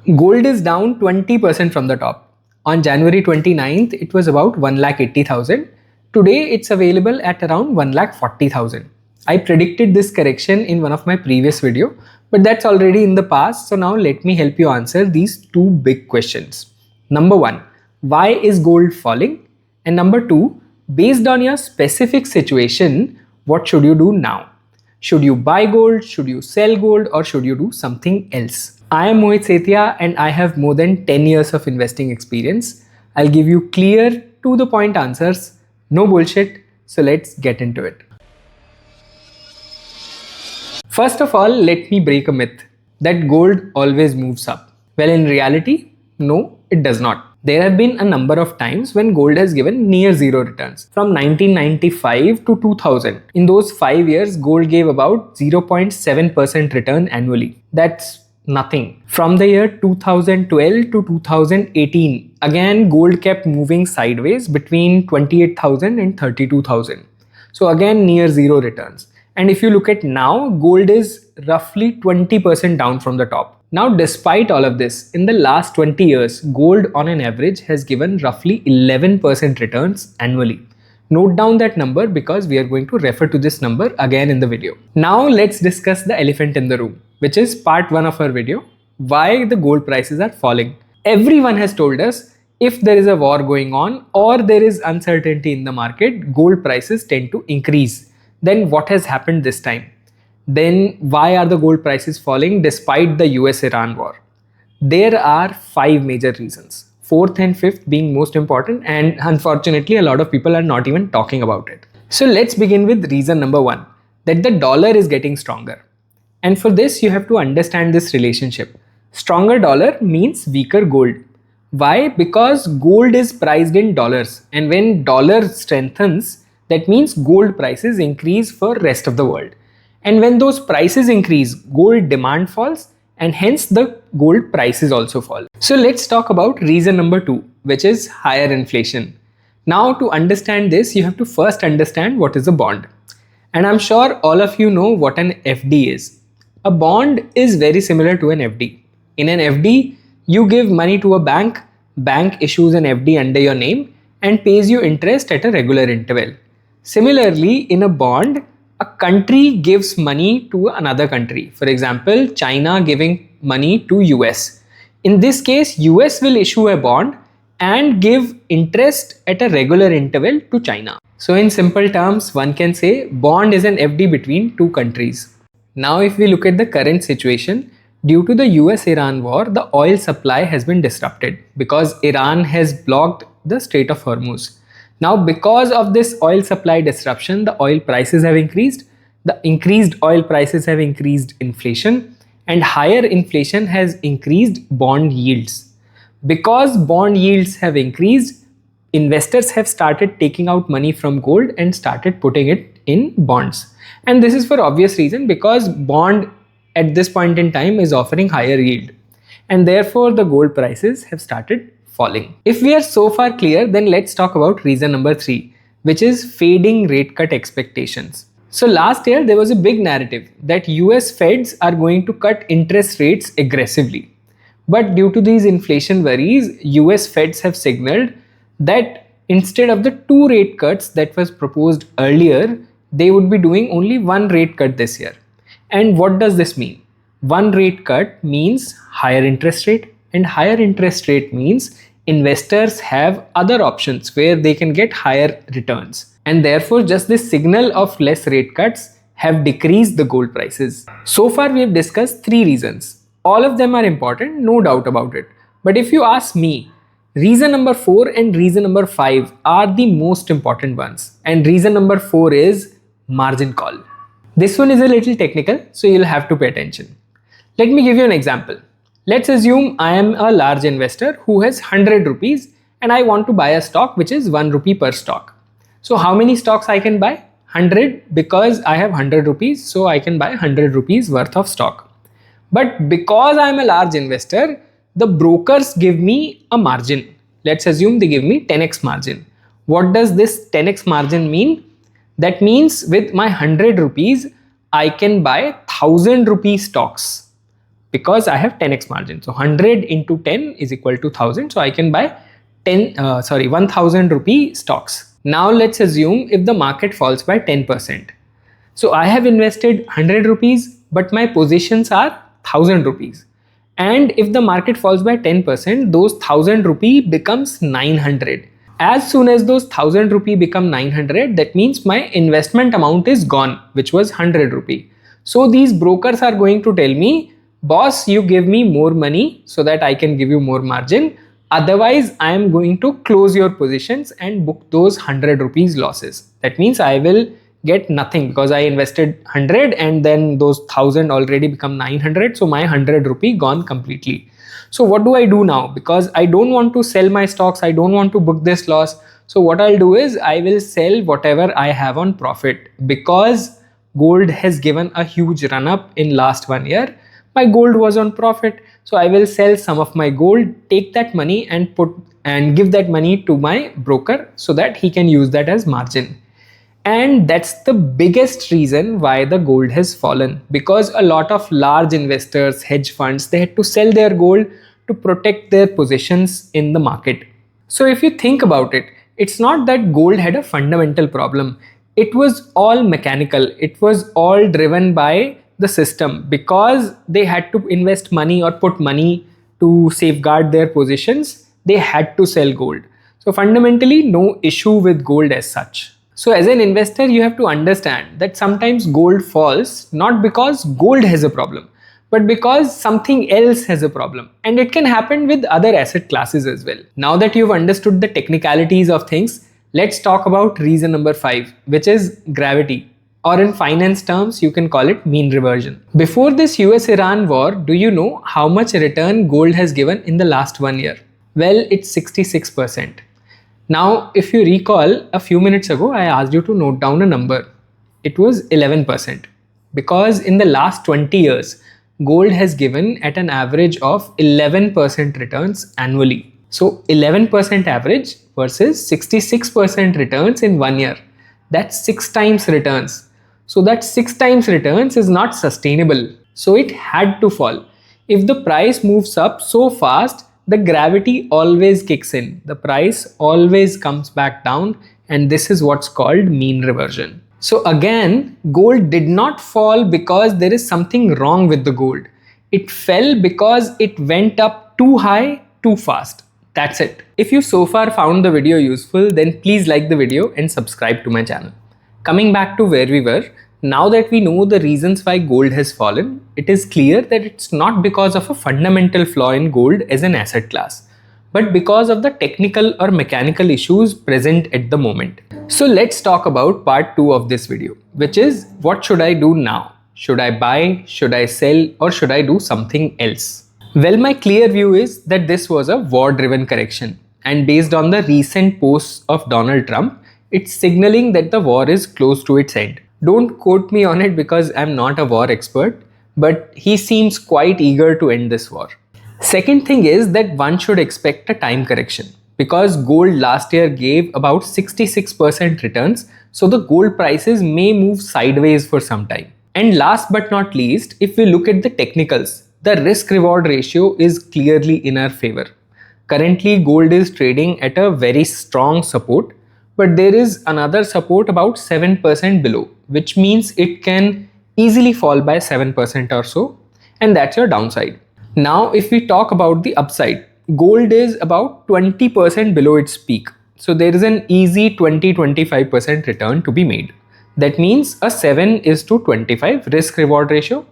Gold is down 20% from the top. On January 29th, it was about 1,80,000. Today, it's available at around 1,40,000. I predicted this correction in one of my previous video, but that's already in the past. So now let me help you answer these two big questions. Number one, why is gold falling? And number two, based on your specific situation, what should you do now? Should you buy gold? Should you sell gold? Or should you do something else? I am Mohit Setiya and I have more than 10 years of investing experience. I'll give you clear, to the point answers, no bullshit. So let's get into it. First of all, let me break a myth that gold always moves up. Well, in reality, no, it does not. There have been a number of times when gold has given near zero returns. From 1995 to 2000, in those 5 years, gold gave about 0.7% return annually. That's nothing. From the year 2012 to 2018, again gold kept moving sideways between 28,000 and 32,000. So again near zero returns. And if you look at now, gold is roughly 20% down from the top. Now, despite all of this, in the last 20 years, gold on an average has given roughly 11% returns annually. Note down that number because we are going to refer to this number again in the video. Now, let's discuss the elephant in the room, which is part 1 of our video, why the gold prices are falling. Everyone has told us if there is a war going on or there is uncertainty in the market, gold prices tend to increase. Then what has happened this time? Then why are the gold prices falling despite the US-Iran war? There are 5 major reasons. 4th and 5th being most important, and unfortunately a lot of people are not even talking about it. So let's begin with reason number 1, that the dollar is getting stronger. And for this you have to understand this relationship. Stronger dollar means weaker gold. Why? Because gold is priced in dollars, and when dollar strengthens, that means gold prices increase for rest of the world. And when those prices increase, gold demand falls and hence the gold prices also fall. So let's talk about reason number 2, which is higher inflation. Now to understand this, you have to first understand what is a bond. And I'm sure all of you know what an FD is. A bond is very similar to an FD. In an FD, you give money to a bank issues an FD under your name and pays you interest at a regular interval. Similarly, in a bond, a country gives money to another country. For example, China giving money to US. In this case, US will issue a bond and give interest at a regular interval to China. So in simple terms, one can say bond is an FD between two countries. Now if we look at the current situation, due to the US-Iran war, the oil supply has been disrupted because Iran has blocked the Strait of Hormuz. Now, because of this oil supply disruption, the oil prices have increased. The increased oil prices have increased inflation, and higher inflation has increased bond yields. Because bond yields have increased, investors have started taking out money from gold and started putting it in bonds. And this is for obvious reason, because bond at this point in time is offering higher yield. And therefore, the gold prices have started falling. If we are so far clear, then let's talk about reason number 3, which is fading rate cut expectations. So last year there was a big narrative that US Feds are going to cut interest rates aggressively. But due to these inflation worries, US Feds have signaled that instead of the 2 rate cuts that was proposed earlier, they would be doing only 1 rate cut this year. And what does this mean? 1 rate cut means higher interest rate, and higher interest rate means investors have other options where they can get higher returns. And therefore, just this signal of less rate cuts have decreased the gold prices. So far, we have discussed 3 reasons. All of them are important, no doubt about it. But if you ask me, reason number 4 and reason number 5 are the most important ones. And reason number 4 is margin call. This one is a little technical, so you'll have to pay attention. Let me give you an example. Let's assume I am a large investor who has 100 rupees and I want to buy a stock which is 1 rupee per stock. So how many stocks I can buy? 100, because I have 100 rupees, so I can buy 100 rupees worth of stock. But because I am a large investor, the brokers give me a margin. Let's assume they give me 10x margin. What does this 10x margin mean? That means with my 100 rupees, I can buy 1000 rupee stocks. because I have 10x margin. So 100 into 10 is equal to 1000. So I can buy 1000 rupee stocks. Now let's assume if the market falls by 10%. So I have invested 100 rupees, but my positions are 1000 rupees. And if the market falls by 10%, those 1000 rupee becomes 900. As soon as those 1000 rupee become 900, that means my investment amount is gone, which was 100 rupee. So these brokers are going to tell me, boss, you give me more money so that I can give you more margin. Otherwise, I am going to close your positions and book those 100 rupees losses. That means I will get nothing because I invested 100 and then those 1000 already become 900. So my 100 rupee gone completely. So what do I do now? Because I don't want to sell my stocks. I don't want to book this loss. So what I'll do is I will sell whatever I have on profit, because gold has given a huge run up in last 1 year. My gold was on profit. So I will sell some of my gold, take that money and give that money to my broker so that he can use that as margin. And that's the biggest reason why the gold has fallen, because a lot of large investors, hedge funds, they had to sell their gold to protect their positions in the market. So if you think about it, it's not that gold had a fundamental problem. It was all mechanical. It was all driven by the system, because they had to invest money or put money to safeguard their positions. They had to sell gold. So fundamentally, no issue with gold as such. So as an investor, you have to understand that sometimes gold falls not because gold has a problem, but because something else has a problem. And it can happen with other asset classes as well. Now that you've understood the technicalities of things, let's talk about reason number 5, which is gravity. Or in finance terms, you can call it mean reversion. Before this US-Iran war, do you know how much return gold has given in the last 1 year? Well, it's 66%. Now, if you recall, a few minutes ago, I asked you to note down a number. It was 11%. Because in the last 20 years, gold has given at an average of 11% returns annually. So 11% average versus 66% returns in 1 year. That's 6 times returns. So that 6 times returns is not sustainable. So it had to fall. If the price moves up so fast, the gravity always kicks in. The price always comes back down, and this is what's called mean reversion. So again, gold did not fall because there is something wrong with the gold. It fell because it went up too high, too fast. That's it. If you so far found the video useful, then please like the video and subscribe to my channel. Coming back to where we were, now that we know the reasons why gold has fallen, it is clear that it's not because of a fundamental flaw in gold as an asset class, but because of the technical or mechanical issues present at the moment. So let's talk about part 2 of this video, which is what should I do now? Should I buy, should I sell, or should I do something else? Well, my clear view is that this was a war-driven correction, and based on the recent posts of Donald Trump, it's signaling that the war is close to its end. Don't quote me on it because I'm not a war expert, but he seems quite eager to end this war. Second thing is that one should expect a time correction, because gold last year gave about 66% returns, so the gold prices may move sideways for some time. And last but not least, if we look at the technicals, the risk reward ratio is clearly in our favor. Currently, gold is trading at a very strong support, but there is another support about 7% below, which means it can easily fall by 7% or so, and that's your downside. Now, if we talk about the upside, gold is about 20% below its peak. So there is an easy 20-25% return to be made. That means a 7 is to 25 risk reward ratio,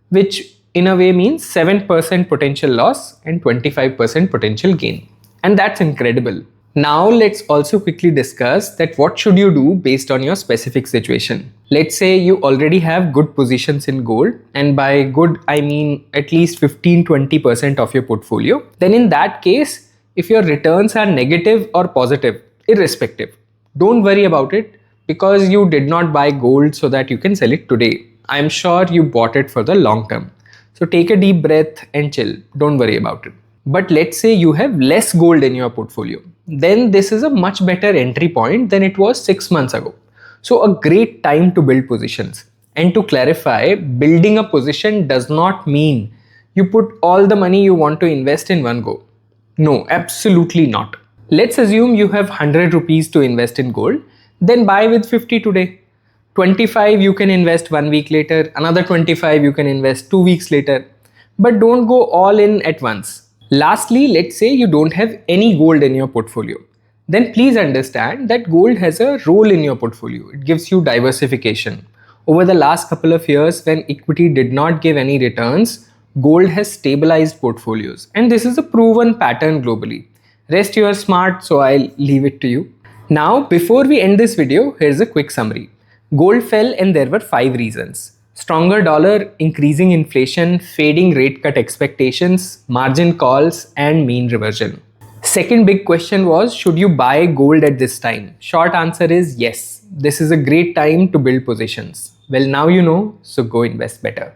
which in a way means 7% potential loss and 25% potential gain. And that's incredible. Now let's also quickly discuss that what should you do based on your specific situation. Let's say you already have good positions in gold, and by good I mean at least 15-20% of your portfolio. Then in that case, if your returns are negative or positive, irrespective, don't worry about it, because you did not buy gold so that you can sell it today. I'm sure you bought it for the long term. So take a deep breath and chill. Don't worry about it. But let's say you have less gold in your portfolio. Then this is a much better entry point than it was 6 months ago. So a great time to build positions. And to clarify, building a position does not mean you put all the money you want to invest in one go. No, absolutely not. Let's assume you have 100 rupees to invest in gold, then buy with 50 today. 25 you can invest 1 week later, another 25 you can invest 2 weeks later. But don't go all in at once. Lastly, let's say you don't have any gold in your portfolio. Then please understand that gold has a role in your portfolio. It gives you diversification. Over the last couple of years, when equity did not give any returns, gold has stabilized portfolios. And this is a proven pattern globally. Rest you are smart, so I'll leave it to you. Now, before we end this video, here's a quick summary. Gold fell and there were 5 reasons. Stronger dollar, increasing inflation, fading rate cut expectations, margin calls, and mean reversion. Second big question was, should you buy gold at this time? Short answer is yes. This is a great time to build positions. Well, now you know, so go invest better.